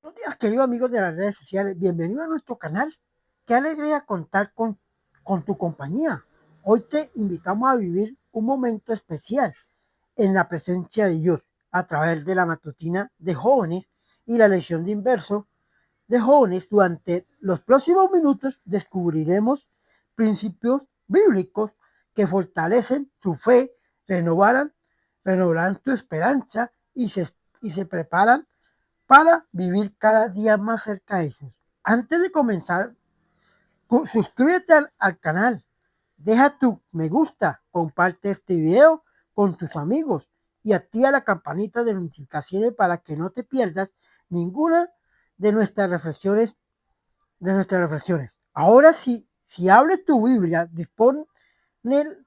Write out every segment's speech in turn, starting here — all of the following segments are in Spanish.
Buenos días, queridos amigos de las redes sociales. Bienvenido a nuestro canal. Qué alegría contar con tu compañía. Hoy te invitamos a vivir un momento especial en la presencia de Dios a través de la matutina de jóvenes y la lección de inverso de jóvenes. Durante los próximos minutos descubriremos principios bíblicos que fortalecen tu fe, renovarán, renovarán tu esperanza y se preparan para vivir cada día más cerca de Jesús. Antes de comenzar, suscríbete al canal, deja tu me gusta, comparte este video con tus amigos y activa la campanita de notificaciones para que no te pierdas ninguna de nuestras reflexiones. Ahora sí, si abres tu Biblia, dispone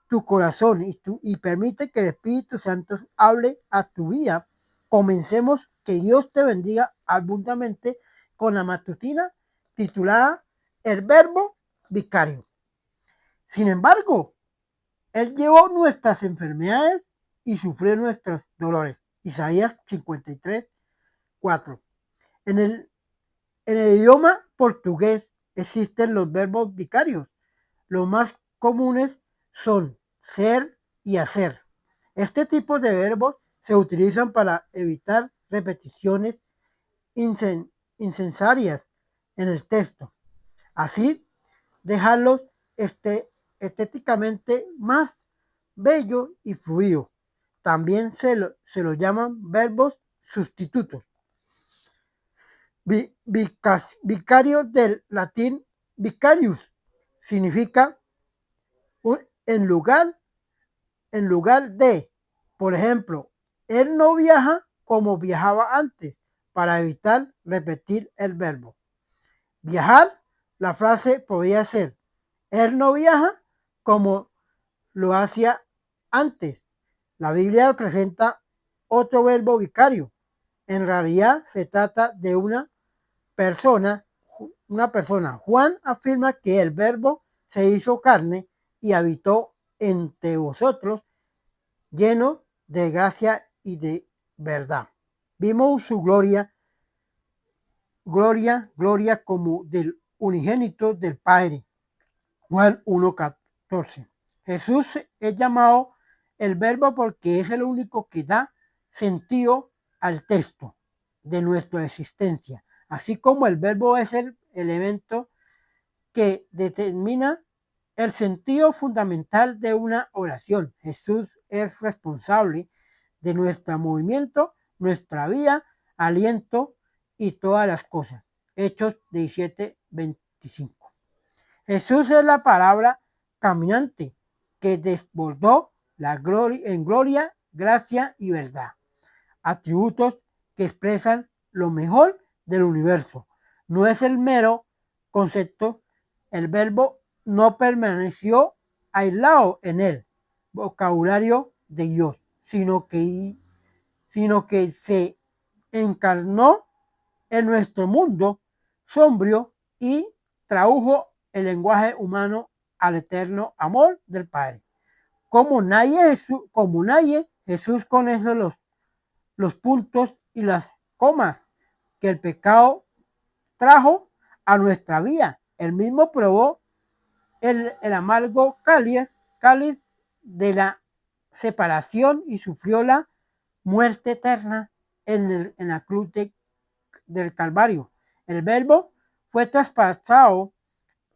tu corazón y permite que el Espíritu Santo hable a tu vida. Comencemos. Que Dios te bendiga abundantemente con la matutina titulada El Verbo Vicario. Sin embargo, Él llevó nuestras enfermedades y sufrió nuestros dolores. Isaías 53:4. En el, en el idioma portugués existen los verbos vicarios. Los más comunes son ser y hacer. Este tipo de verbos se utilizan para evitar repeticiones incensarias en el texto. Así, dejarlos estéticamente más bello y fluido. También se lo llaman verbos sustitutos. Vicario del latín vicarius significa en lugar, en lugar de. Por ejemplo, él no viaja como viajaba antes para evitar repetir el verbo. Viajar, la frase podría ser, él no viaja como lo hacía antes. La Biblia presenta otro verbo vicario. En realidad se trata de persona, una persona. Juan afirma que el verbo se hizo carne y habitó entre vosotros, lleno de gracia y de verdad. Vimos su gloria como del unigénito del Padre. Juan 1:14. Jesús es llamado el verbo porque es el único que da sentido al texto de nuestra existencia, así como el verbo es el elemento que determina el sentido fundamental de una oración. Jesús es responsable de nuestro movimiento, nuestra vida, aliento y todas las cosas. Hechos 17:25. Jesús es la palabra caminante que desbordó en gloria, gracia y verdad. Atributos que expresan lo mejor del universo. No es el mero concepto. El verbo no permaneció aislado en el vocabulario de Dios, sino que se encarnó en nuestro mundo sombrío y tradujo el lenguaje humano al eterno amor del Padre. Como nadie, Jesús conoce los puntos y las comas que el pecado trajo a nuestra vida. Él mismo probó el amargo cáliz de la separación y sufrió la muerte eterna en la cruz del Calvario. El verbo fue traspasado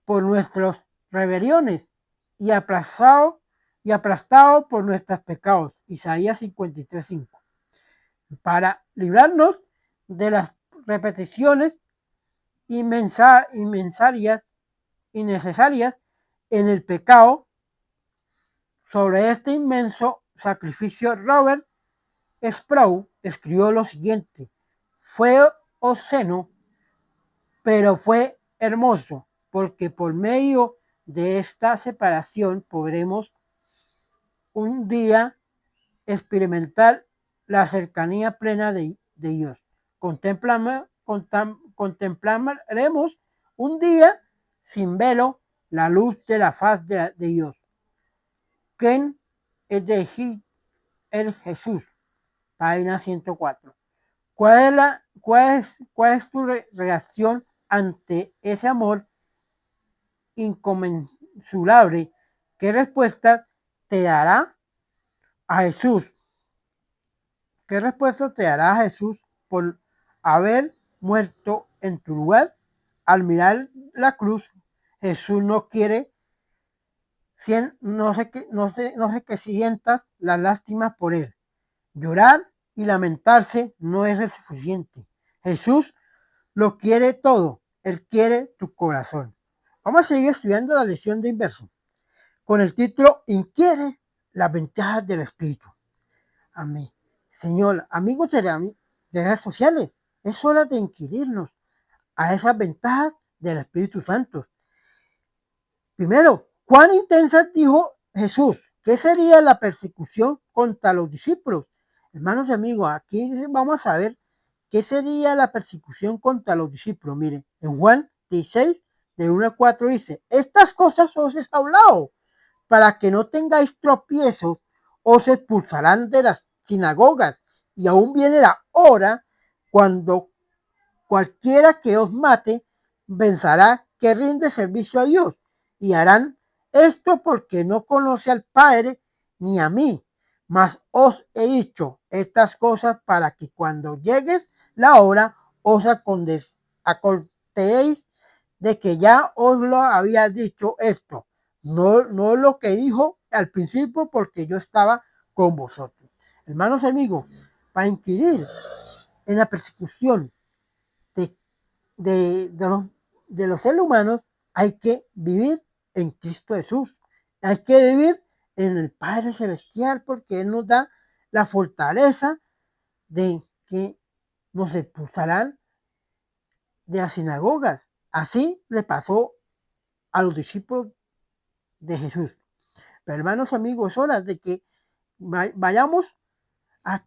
por nuestras rebeliones y aplastado por nuestros pecados. Isaías 53:5. Para librarnos de las repeticiones innecesarias en el pecado. Sobre este inmenso sacrificio, Robert Sproul escribió lo siguiente: fue obsceno, pero fue hermoso, porque por medio de esta separación podremos un día experimentar la cercanía plena de Dios. Contemplaremos un día sin velo la luz de la faz de Dios. ¿Quién es de el Jesús? Página 104. cuál es tu reacción ante ese amor inconmensurable? ¿Qué respuesta te dará a Jesús? ¿Qué respuesta te dará Jesús por haber muerto en tu lugar? Al mirar la cruz, Jesús no quiere, no sé que sientas la lástima por él. Llorar y lamentarse no es el suficiente. Jesús lo quiere todo. Él quiere tu corazón. Vamos a seguir estudiando la lección de inverso con el título Inquiere las ventajas del Espíritu. Amén. Señor, amigos de redes sociales, es hora de inquirirnos a esas ventajas del Espíritu Santo. Primero, ¿cuán intensa dijo Jesús? ¿Qué sería la persecución contra los discípulos? Hermanos y amigos, aquí vamos a ver qué sería la persecución contra los discípulos. Miren, en Juan 16, de 1 a 4 dice, estas cosas os he hablado para que no tengáis tropiezos, os expulsarán de las sinagogas, y aún viene la hora cuando cualquiera que os mate pensará que rinde servicio a Dios, y harán esto porque no conoce al Padre ni a mí. Mas os he dicho estas cosas para que cuando llegues la hora os acordéis de que ya os lo había dicho esto. No lo que dijo al principio porque yo estaba con vosotros. Hermanos amigos, para inquirir en la persecución de, de los seres humanos hay que vivir en Cristo Jesús. Hay que vivir en el Padre Celestial porque Él nos da la fortaleza de que nos expulsarán de las sinagogas. Así le pasó a los discípulos de Jesús. Pero hermanos amigos, es hora de que vayamos a,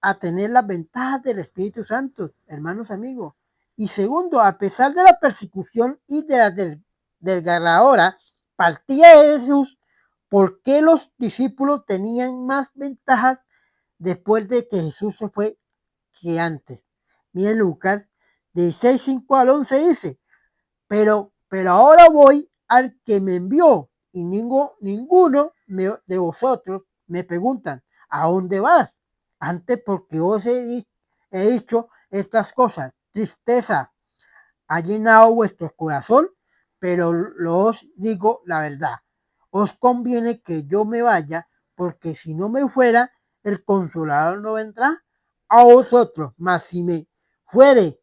a tener las ventajas del Espíritu Santo, hermanos amigos. Y segundo, a pesar de la persecución y de la desgarradora partida de Jesús, ¿por qué los discípulos tenían más ventajas después de que Jesús se fue que antes? Miren Lucas 16, 5 al 11 dice, pero ahora voy al que me envió y ninguno de vosotros me preguntan, ¿a dónde vas? Antes porque os he dicho estas cosas, tristeza ha llenado vuestro corazón, pero os digo la verdad. Os conviene que yo me vaya, porque si no me fuera, el consolador no vendrá a vosotros, mas si me fuere,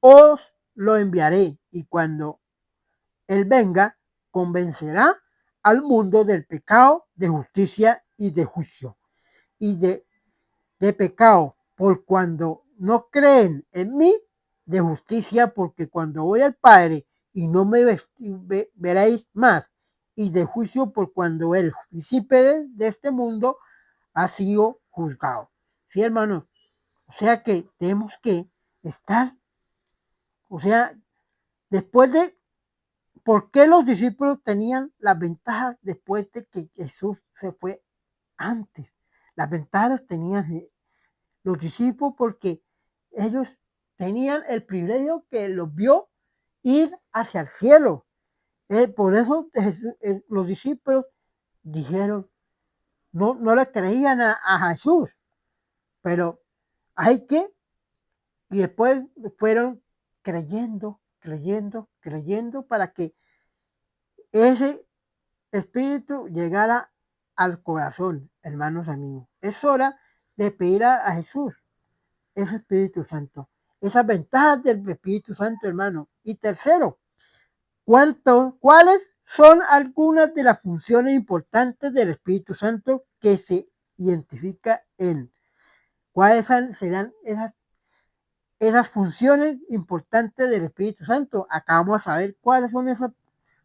os lo enviaré, y cuando Él venga, convencerá al mundo del pecado, de justicia y de juicio. Y de pecado, por cuando no creen en mí, de justicia, porque cuando voy al Padre y no me veréis más, y de juicio, por cuando el príncipe de este mundo ha sido juzgado. Sí, hermanos, o sea que tenemos que estar, o sea, después de, ¿por qué los discípulos tenían las ventajas después de que Jesús se fue antes? Las ventajas las tenían los discípulos porque ellos tenían el privilegio que los vio ir hacia el cielo. Por eso los discípulos dijeron, no le creían a Jesús, pero hay que, y después fueron creyendo para que ese espíritu llegara al corazón, hermanos amigos. Es hora de pedir a Jesús ese Espíritu Santo, esas ventajas del Espíritu Santo, hermano. Y tercero, ¿cuáles son algunas de las funciones importantes del Espíritu Santo que se identifica en? ¿Cuáles serán esas funciones importantes del Espíritu Santo? Acá vamos a ver cuáles son esas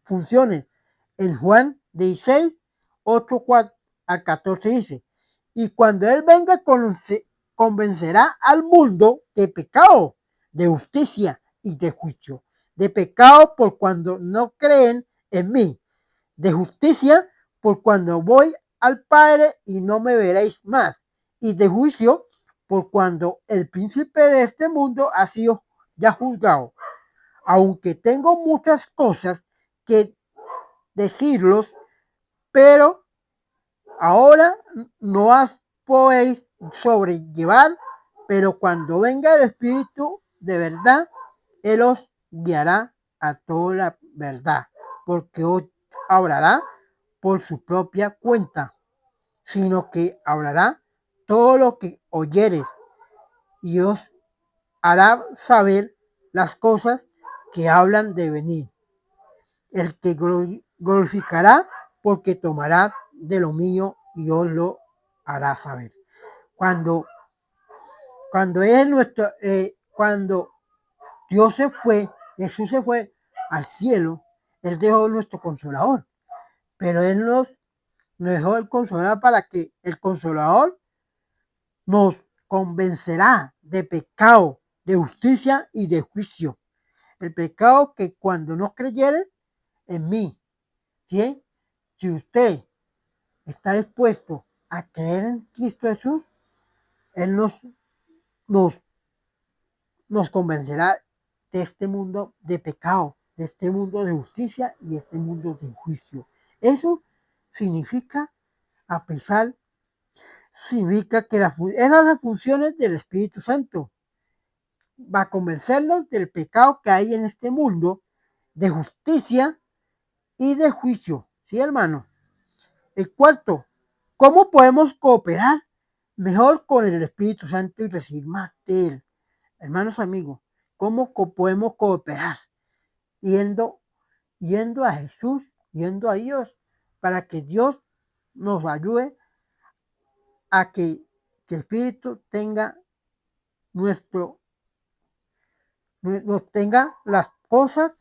funciones. En Juan 16, 8 a 14 dice, y cuando Él venga convencerá al mundo de pecado, de justicia y de juicio. De pecado por cuando no creen en mí. De justicia por cuando voy al Padre y no me veréis más. Y de juicio por cuando el príncipe de este mundo ha sido ya juzgado. Aunque tengo muchas cosas que decirlos, pero ahora no las podéis sobrellevar, pero cuando venga el Espíritu de verdad, Él os guiará a toda la verdad, porque os hablará por su propia cuenta, sino que hablará todo lo que oyeres y os hará saber las cosas que hablan de venir. El que glorificará porque tomará de lo mío y os lo hará saber. Cuando, cuando Dios se fue, Jesús se fue al cielo, Él dejó nuestro consolador, pero Él nos dejó el consolador para que el consolador nos convencerá de pecado, de justicia y de juicio. El pecado que cuando no creyere en mí, ¿sí? Si usted está dispuesto a creer en Cristo Jesús, Él nos, nos convencerá de este mundo de pecado, de este mundo de justicia y de este mundo de juicio. Eso significa, a pesar, significa que esas las funciones del Espíritu Santo. Va a convencernos del pecado que hay en este mundo, de justicia y de juicio. ¿Sí, hermano? El cuarto, ¿cómo podemos cooperar mejor con el Espíritu Santo y recibir más de Él? Hermanos amigos, ¿cómo podemos cooperar? Yendo, yendo a Jesús, yendo a Dios, para que Dios nos ayude a que el Espíritu tenga nuestro, nos tenga las cosas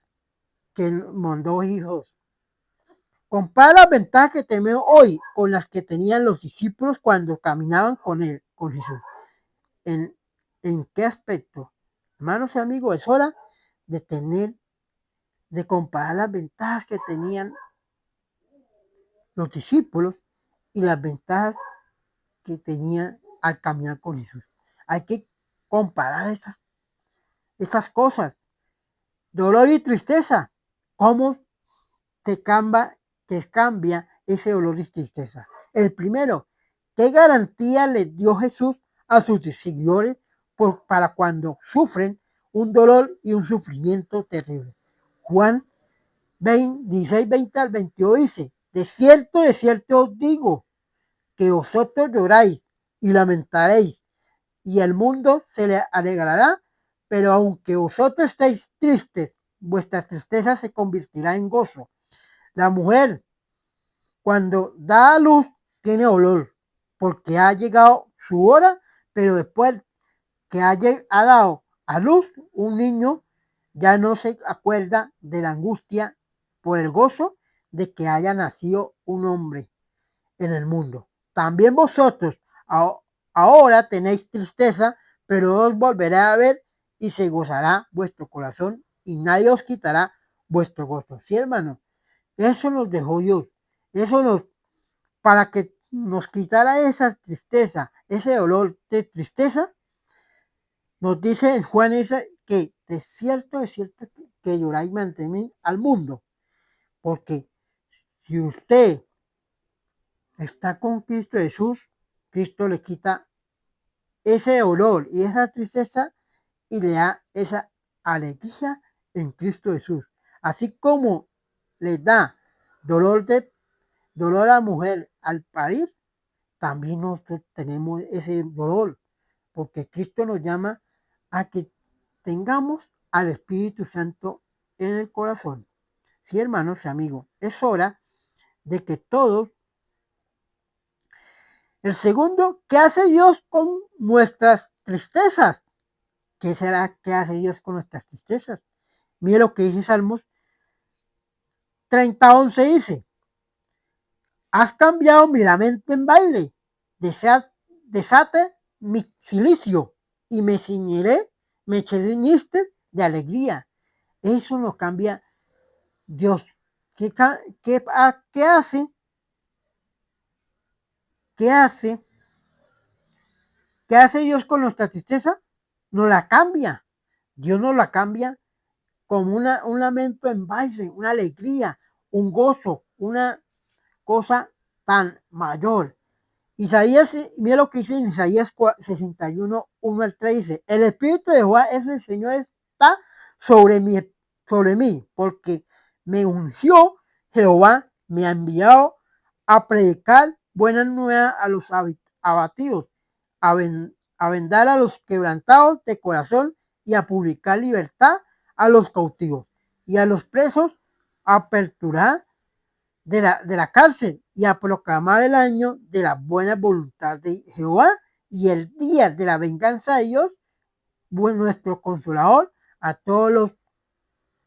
que mandó hijos. Compara las ventajas que tenemos hoy con las que tenían los discípulos cuando caminaban con él, con Jesús. ¿En, en qué aspecto? Hermanos y amigos, es hora de de comparar las ventajas que tenían los discípulos y las ventajas que tenían al caminar con Jesús. Hay que comparar esas cosas. Dolor y tristeza. ¿Cómo te cambia ese dolor y tristeza? El primero, ¿qué garantía le dio Jesús a sus seguidores para cuando sufren un dolor y un sufrimiento terrible? Juan 16, 20 al 22 dice, de cierto os digo, que vosotros lloráis y lamentaréis, y el mundo se le alegrará, pero aunque vosotros estéis tristes, vuestra tristeza se convertirá en gozo. La mujer, cuando da a luz, tiene dolor, porque ha llegado su hora, pero después que ha dado a luz un niño, ya no se acuerda de la angustia por el gozo de que haya nacido un hombre en el mundo. También vosotros ahora tenéis tristeza, pero os volveré a ver y se gozará vuestro corazón y nadie os quitará vuestro gozo. Sí, hermano, eso nos dejó Dios. Eso nos, para que nos quitara esa tristeza, ese dolor de tristeza, nos dice en Juan que es cierto que lloráis mantener al mundo, porque si usted está con Cristo Jesús, Cristo le quita ese dolor y esa tristeza y le da esa alegría en Cristo Jesús. Así como le da dolor a la mujer al parir, también nosotros tenemos ese dolor, porque Cristo nos llama a que tengamos al Espíritu Santo en el corazón. Sí, hermanos y amigos, es hora de que todos. El segundo, ¿qué hace Dios con nuestras tristezas? ¿Qué será que hace Dios con nuestras tristezas? Mire lo que dice Salmos 30:11 dice, has cambiado mi lamento en baile, desate mi silicio y me ceñiste de alegría. Eso nos cambia Dios. ¿Qué hace? ¿Qué hace ¿Qué hace Dios con nuestra tristeza? Nos la cambia. Dios nos la cambia como un lamento en baile, una alegría, un gozo, una cosa tan mayor. Isaías, mira lo que dice en Isaías 61, 1 al 3, dice, el Espíritu de Jehová es el Señor, está sobre mí, porque me ungió Jehová, me ha enviado a predicar buenas nuevas a los abatidos, a vendar a los quebrantados de corazón y a publicar libertad a los cautivos y a los presos, a aperturar de la cárcel y a proclamar el año de la buena voluntad de Jehová y el día de la venganza de Dios, nuestro consolador, a todos los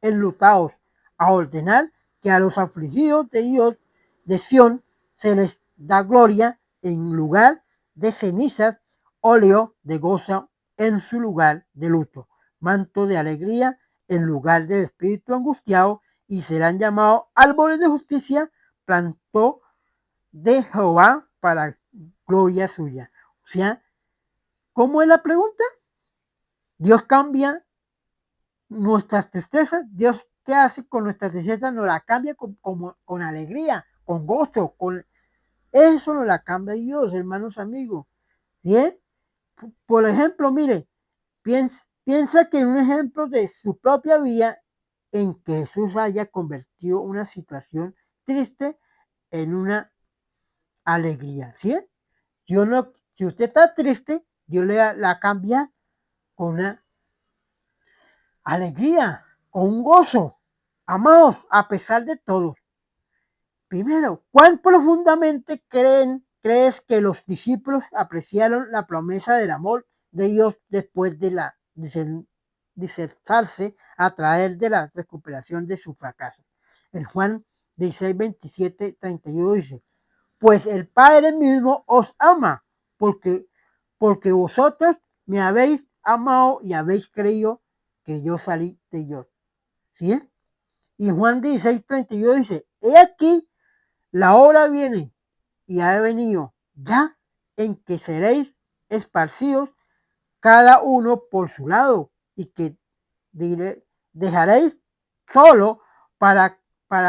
enlutados, a ordenar que a los afligidos de Dios de Sión se les da gloria en lugar de cenizas, óleo de gozo en su lugar de luto, manto de alegría en lugar de espíritu angustiado, y serán llamados árboles de justicia, plantó de Jehová para gloria suya. O sea, ¿cómo es la pregunta? Dios cambia nuestras tristezas. Dios, ¿qué hace con nuestras tristezas? Nos la cambia con alegría, con gozo, con eso nos la cambia Dios, hermanos amigos. ¿Bien? Por ejemplo, mire, piensa que un ejemplo de su propia vida en que Jesús haya convertido una situación triste en una alegría, ¿sí? Yo no, si usted está triste, Dios la cambia con una alegría, con un gozo. Amados, a pesar de todo. Primero, ¿cuán profundamente crees que los discípulos apreciaron la promesa del amor de Dios después de la disertarse a través de la recuperación de su fracaso? En Juan 16, 27, 31 dice, pues el Padre mismo os ama, porque vosotros me habéis amado y habéis creído que yo salí de Dios. ¿Sí? Y Juan 16, 32 dice, he aquí, la hora viene y ha venido ya en que seréis esparcidos cada uno por su lado y que dejaréis solo para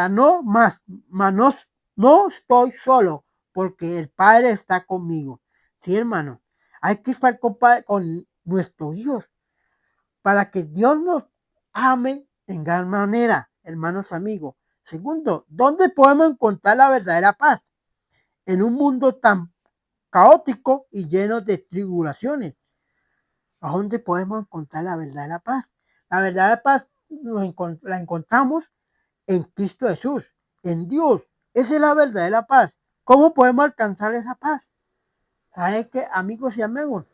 no más, no estoy solo porque el Padre está conmigo. Sí, hermano, hay que estar con nuestro Dios para que Dios nos ame en gran manera, hermanos amigos. Segundo, ¿dónde podemos encontrar la verdadera paz? En un mundo tan caótico y lleno de tribulaciones. ¿A dónde podemos encontrar la verdadera paz? La verdadera paz la encontramos en Cristo Jesús, en Dios. Esa es la verdadera paz. ¿Cómo podemos alcanzar esa paz? ¿Sabe qué, amigos y amigos?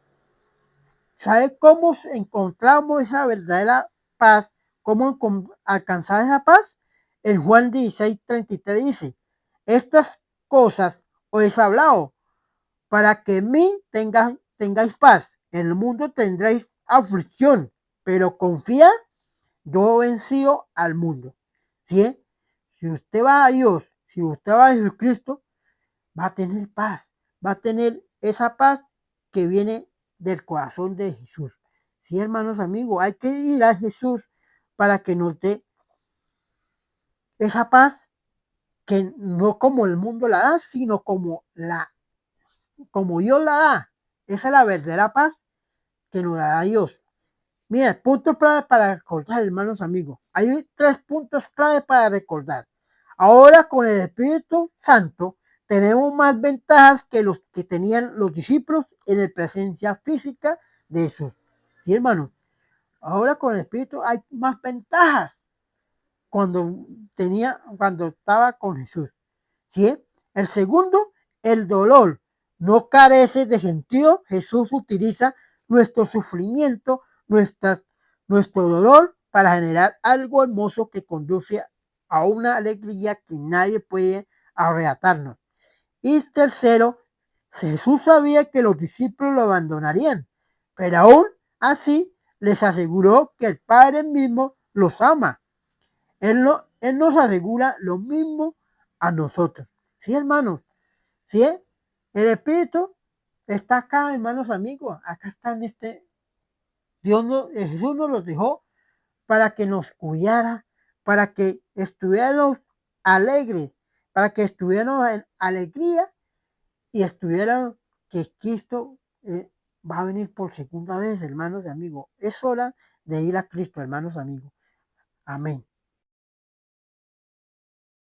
¿Sabe cómo encontramos esa verdadera paz? ¿Cómo alcanzar esa paz? En Juan 16, 33 dice, estas cosas os he hablado para que en mí tengáis paz. En el mundo tendréis aflicción, pero confía, yo he vencido al mundo. ¿Sí? Si usted va a Dios, si usted va a Jesucristo, va a tener paz, va a tener esa paz que viene del corazón de Jesús. Sí, hermanos amigos, hay que ir a Jesús para que nos dé esa paz que no como el mundo la da, sino como Dios la da. Esa es la verdadera paz que nos da Dios. Mira, puntos clave para recordar, hermanos amigos. Hay 3 puntos clave para recordar. Ahora con el Espíritu Santo tenemos más ventajas que los que tenían los discípulos en la presencia física de Jesús. Sí, hermanos. Ahora con el Espíritu hay más ventajas cuando estaba con Jesús. ¿Sí? El segundo, el dolor. No carece de sentido. Jesús utiliza nuestro sufrimiento, nuestro dolor para generar algo hermoso que conduce a una alegría que nadie puede arrebatarnos. Y tercero, Jesús sabía que los discípulos lo abandonarían, pero aún así les aseguró que el Padre mismo los ama. Él nos asegura lo mismo a nosotros. ¿Sí, hermanos? ¿Sí? El Espíritu Está acá, hermanos amigos, acá está en este, Jesús nos los dejó para que nos cuidara, para que estuviéramos alegres, para que estuviéramos en alegría y estuviéramos que Cristo va a venir por segunda vez, hermanos y amigos. Es hora de ir a Cristo, hermanos amigos. Amén.